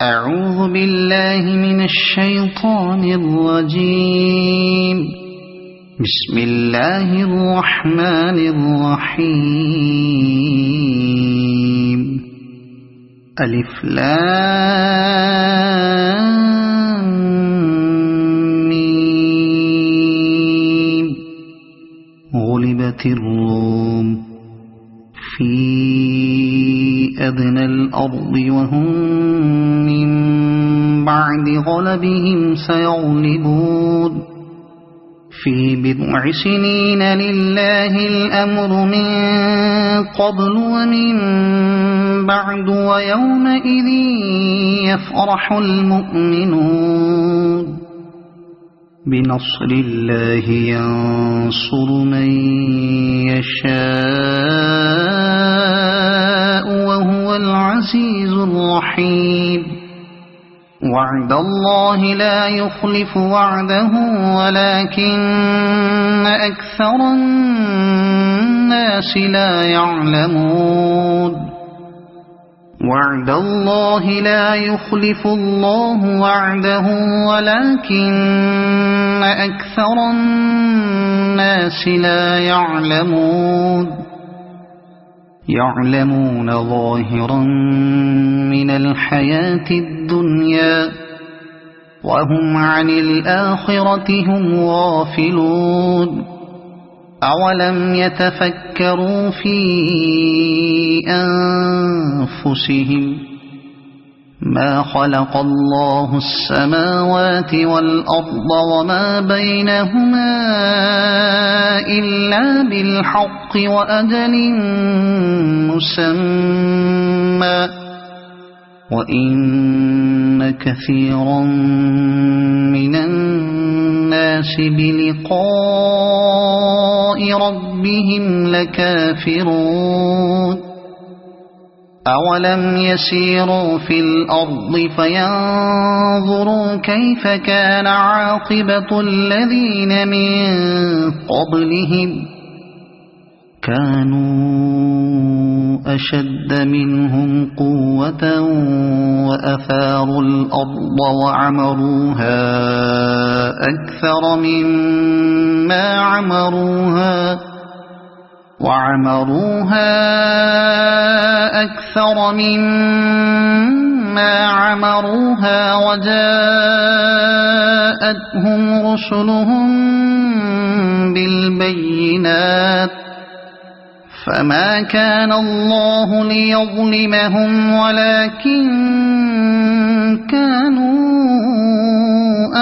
أعوذ بالله من الشيطان الرجيم. بسم الله الرحمن الرحيم. ألف لام ميم. غلبت الروم في أدنى الأرض وهم من بعد غلبهم سيغلبون في بضع سنين لله الأمر من قبل ومن بعد ويومئذ يفرح المؤمنون بنصر الله ينصر من يشاء وهو العزيز الرحيم. وعد الله لا يخلف وعده ولكن أكثر الناس لا يعلمون. وعد الله لا يخلف الله وعده ولكن أكثر الناس لا يعلمون. يعلمون ظاهرا من الحياة الدنيا وهم عن الآخرة هم غافلون. أولم يتفكروا في أنفسهم ما خلق الله السماوات والأرض وما بينهما إلا بالحق وأجل مسمى وإن كثيرا من الناس بلقاء ربهم لكافرون. أولم يسيروا في الأرض فينظروا كيف كان عاقبة الذين من قبلهم كانوا أشد منهم قوة وأثاروا الأرض وعمروها أكثر مما عمروها وجاءتهم رسلهم بالبينات فما كان الله ليظلمهم ولكن كانوا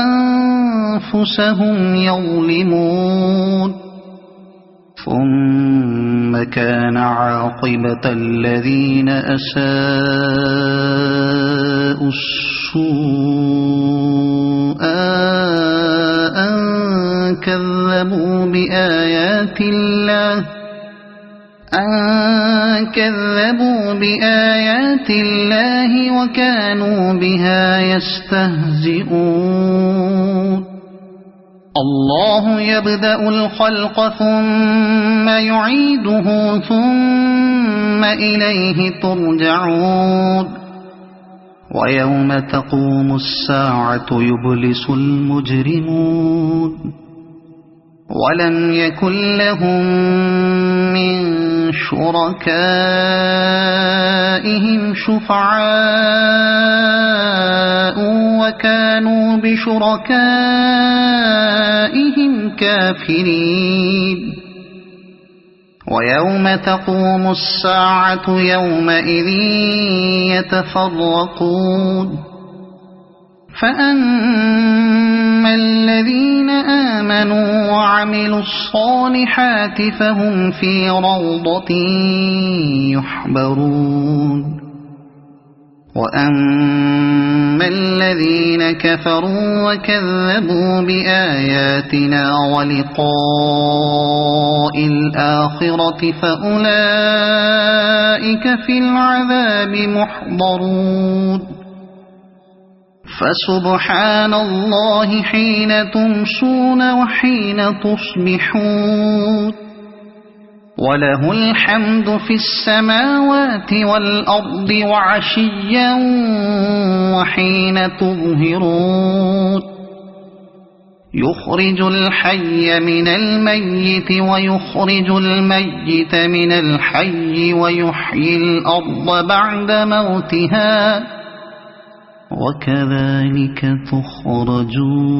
أنفسهم يظلمون. ثم كان عاقبة الذين أساءوا السوء أن كذبوا بآيات الله وكانوا بها يستهزئون. الله يبدأ الخلق ثم يعيده ثم إليه ترجعون. ويوم تقوم الساعة يبلس المجرمون ولم يكن لهم من شركائهم شفعاء وكانوا بشركائهم كافرين. ويوم تقوم الساعة يومئذ يتفرقون فأما الذين آمنوا وعملوا الصالحات فهم في روضة يحبرون. وأما الذين كفروا وكذبوا بآياتنا ولقاء الآخرة فأولئك في العذاب محضرون. فسبحان الله حين تمسون وحين تصبحون وله الحمد في السماوات والأرض وعشيا حين تظهرون يخرج الحي من الميت ويخرج الميت من الحي ويحيي الأرض بعد موتها وكذلك تخرجون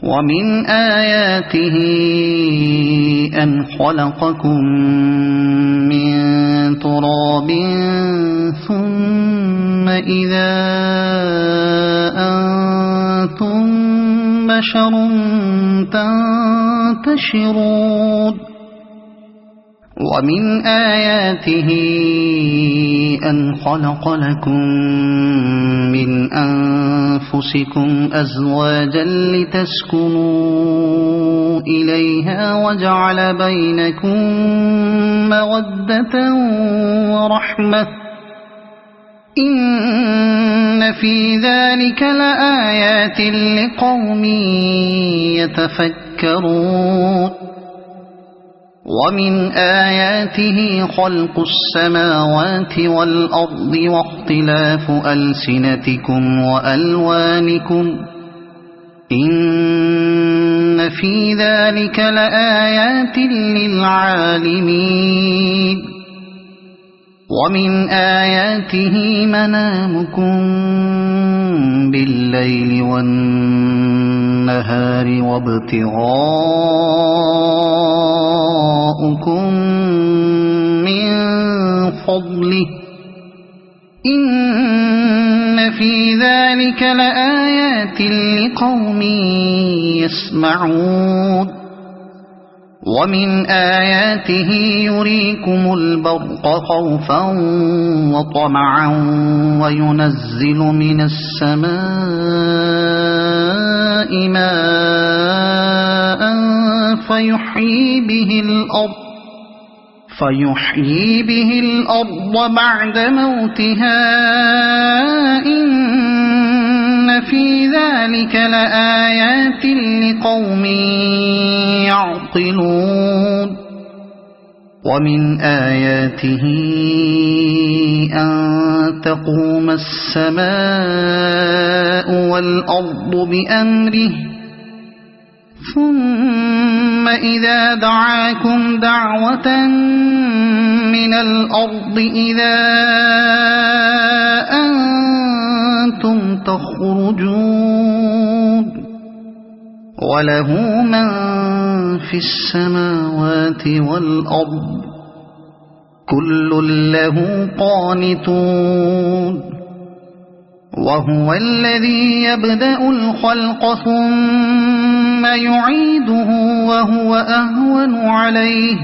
ومن آياته أن خلقكم من تراب ثم إذا أنتم بشر تنتشرون ومن آياته أن خلق لكم من أنفسكم أزواجا لتسكنوا إليها وجعل بينكم مودة ورحمة إن في ذلك لآيات لقوم يتفكرون ومن آياته خلق السماوات والأرض واختلاف ألسنتكم وألوانكم إن في ذلك لآيات للعالمين ومن آياته منامكم بالليل والنهار وابتغاؤكم من فضله إن في ذلك لآيات لقوم يسمعون ومن آياته يريكم البرق خوفا وطمعا وينزل من السماء ماء فيحيي به الأرض بعد موتها إن في ذلك لآيات لقوم يعقلون ومن آياته أن تقوم السماء والأرض بأمره ثم إذا دعاكم دعوة من الأرض إذا أنتم تخرجون وله من في السماوات والأرض كل له قانتون وهو الذي يبدأ الخلق ثم يعيده وهو أهون عليه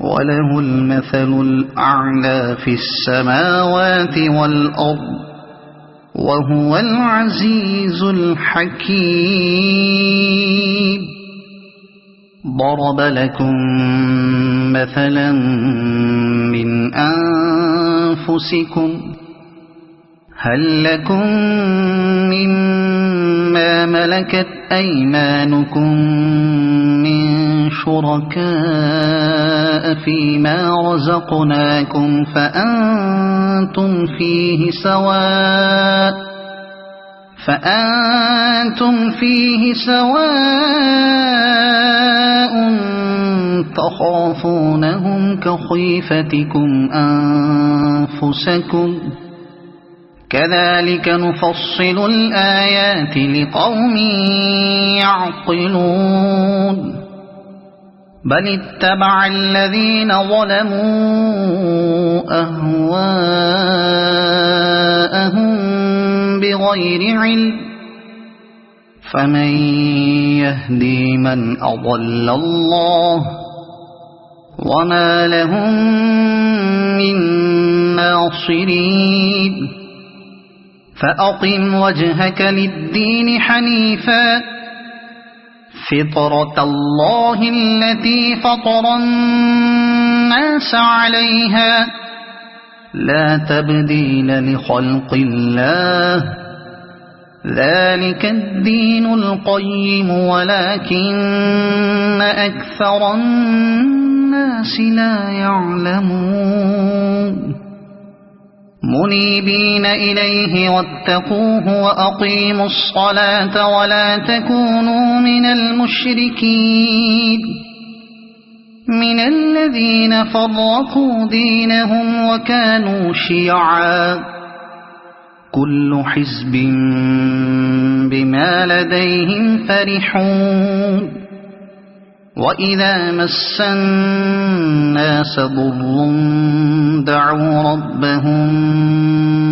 وله المثل الأعلى في السماوات والأرض وهو العزيز الحكيم ضرب لكم مثلا من أنفسكم هل لكم مما ملكت أيمانكم من شركاء فيما رزقناكم فأنتم فيه سواء تخافونهم كخيفتكم أنفسكم كذلك نفصل الآيات لقوم يعقلون بل اتبع الذين ظلموا أهواءهم بغير علم فمن يهدي من أضل الله وما لهم من ناصرين فأقم وجهك للدين حنيفا فطرة الله التي فطر الناس عليها لا تبديل لخلق الله ذلك الدين القيم ولكن أكثر الناس لا يعلمون منيبين إليه واتقوه وأقيموا الصلاة ولا تكونوا من المشركين من الذين فرقوا دينهم وكانوا شيعا كل حزب بما لديهم فرحون وإذا مس الناس ضر دعوا ربهم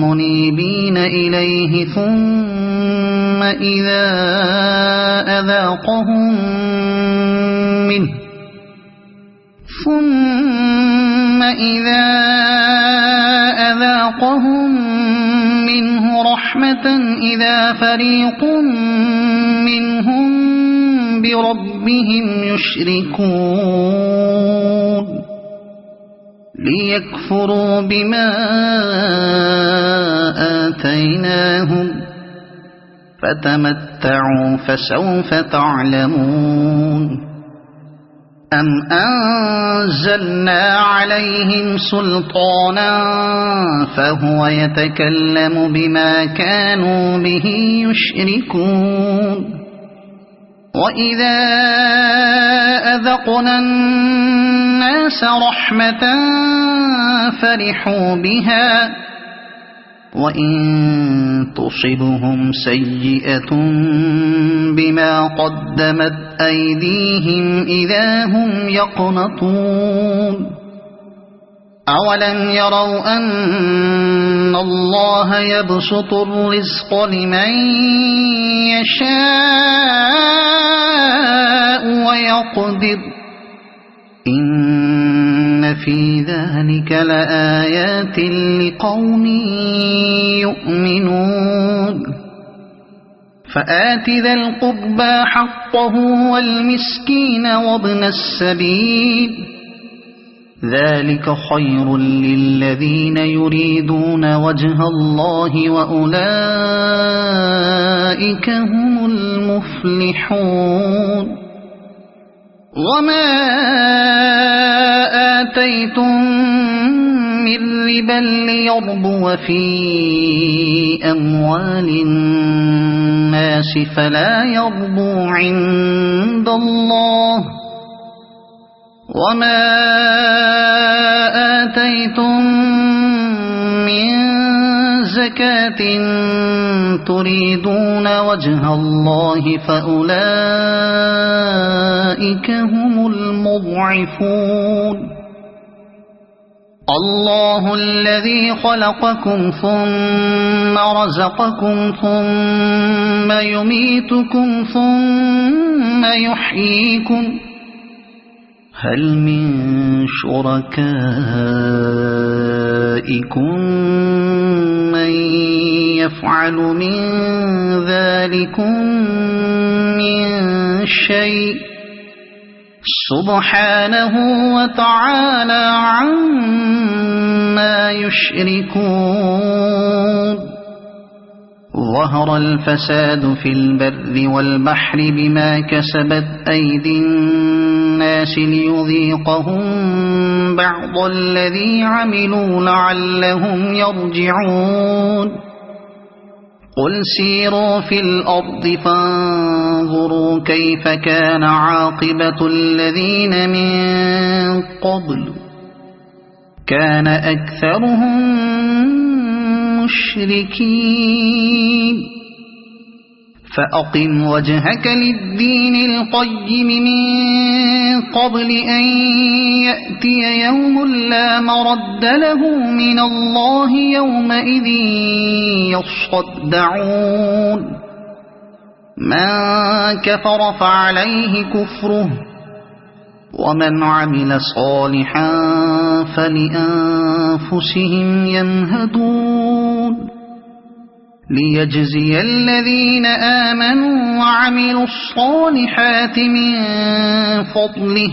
منيبين إليه ثم إذا أذاقهم منه رحمة إذا فريق منهم بربهم يشركون ليكفروا بما آتيناهم فتمتعوا فسوف تعلمون أم أنزلنا عليهم سلطانا فهو يتكلم بما كانوا به يشركون وإذا أذقنا الناس رحمة فرحوا بها وإن تصبهم سيئة بما قدمت أيديهم إذا هم يقنطون أولم يروا أن الله يبسط الرزق لمن يشاء ويقدر إن في ذلك لآيات لقوم يؤمنون فآت ذا القربى حقه والمسكين وابن السبيل ذلك خير للذين يريدون وجه الله وأولئك هم المفلحون وما آتيتم من ربا ليربو في أموال الناس فلا يربو عند الله وما آتيتم من زكاة تريدون وجه الله فأولئك هم المضعفون الله الذي خلقكم ثم رزقكم ثم يميتكم ثم يحييكم هل من شركائكم من يفعل من ذلكم من شيء سبحانه وتعالى عما يشركون ظهر الفساد في البر والبحر بما كسبت أيدي الناس ليذيقهم بعض الذي عملوا لعلهم يرجعون قل سيروا في الأرض فانظروا كيف كان عاقبة الذين من قبل كان أكثرهم مشركين فأقم وجهك للدين القيم من قبل أن يأتي يوم لا مرد له من الله يومئذ يصدعون من كفر فعليه كفره ومن عمل صالحا فلأنفسهم يمهدون ليجزي الذين آمنوا وعملوا الصالحات من فضله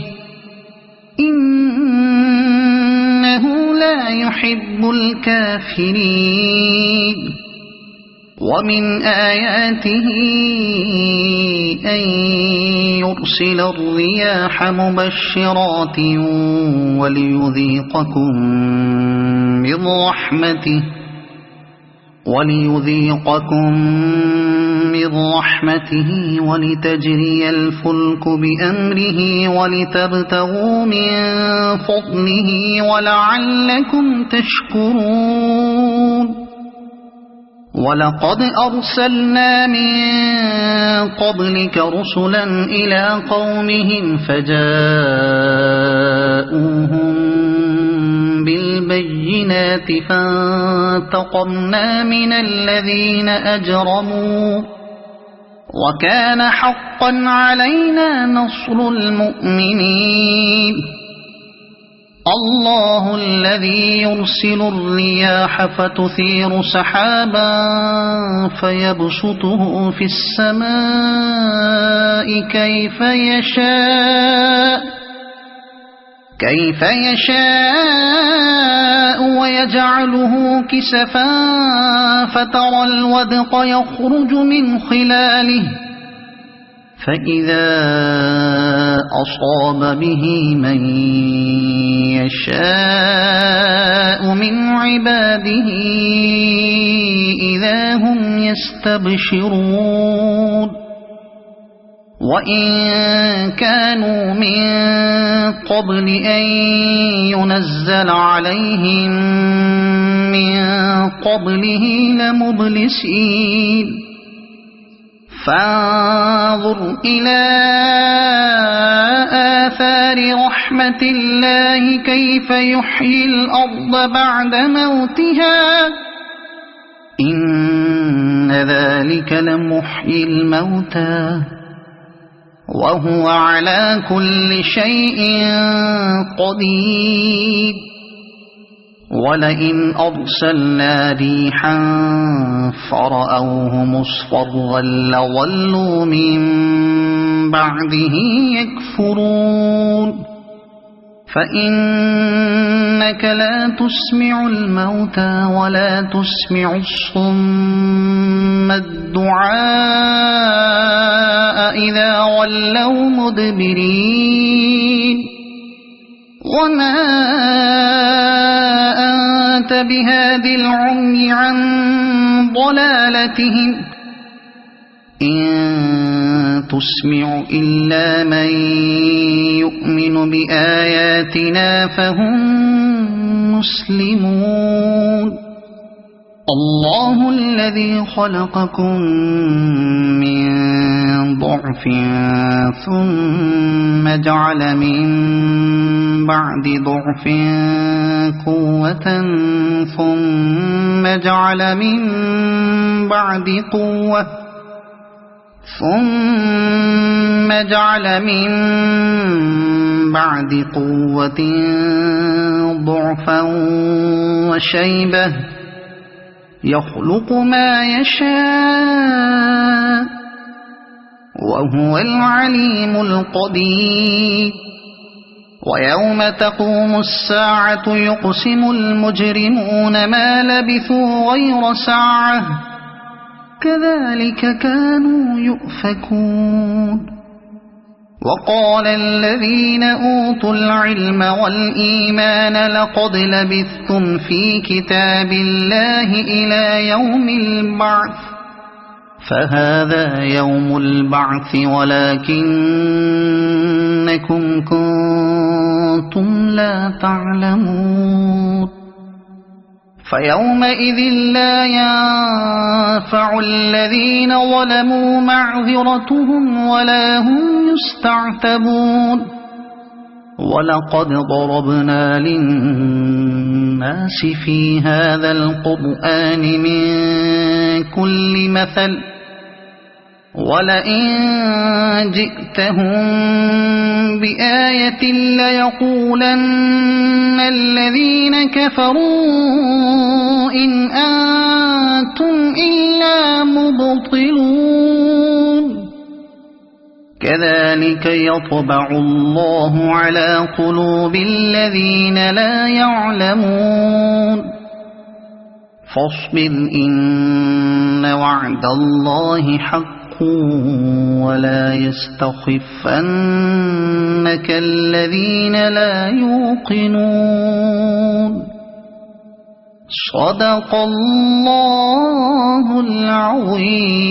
إنه لا يحب الكافرين ومن آياته أن يرسل الرياح مبشرات وليذيقكم من رحمته وليذيقكم من رحمته ولتجري الفلك بأمره ولتبتغوا من فضله ولعلكم تشكرون ولقد أرسلنا من قبلك رسلا إلى قومهم فجاءوهم بالبينات فانتقمنا من الذين أجرموا وكان حقا علينا نصر المؤمنين الله الذي يرسل الرياح فتثير سحابا فيبسطه في السماء كيف يشاء ويجعله كسفا فترى الودق يخرج من خلاله فإذا أصاب به من يشاء من عباده إذا هم يستبشرون وإن كانوا من قبل أن ينزل عليهم من قبله لمبلسين فانظر إلى آثار رحمة الله كيف يحيي الأرض بعد موتها إن ذلك لمحيي الموتى وهو على كل شيء قدير ولئن أرسلنا ريحا فرأوه مصفرا لظلوا من بعده يكفرون فإنك لا تسمع الموتى ولا تسمع الصم الدعاء إذا ولوا مدبرين وما أنت بهاد العمي عن ضلالتهم إن تسمع إلا من يؤمن بآياتنا فهم مسلمون الله الذي خلقكم من ضعف ثم جعل من بعد ضعف قوة ثم جعل من بعد قوة ضعفا وشيبة يخلق ما يشاء وهو العليم القدير ويوم تقوم الساعة يقسم المجرمون ما لبثوا غير ساعة كذلك كانوا يؤفكون وقال الذين أوتوا العلم والإيمان لقد لبثتم في كتاب الله إلى يوم البعث فهذا يوم البعث ولكنكم كنتم لا تعلمون فيومئذ لا ينفع الذين ظلموا معذرتهم ولا هم يستعتبون ولقد ضربنا للناس في هذا القرآن من كل مثل ولئن جئتهم بآية ليقولن الذين كفروا إن أنتم إلا مبطلون كذلك يطبع الله على قلوب الذين لا يعلمون فاصبر إن وعد الله حق ولا يستخفنك الذين لا يوقنون صدق الله العظيم.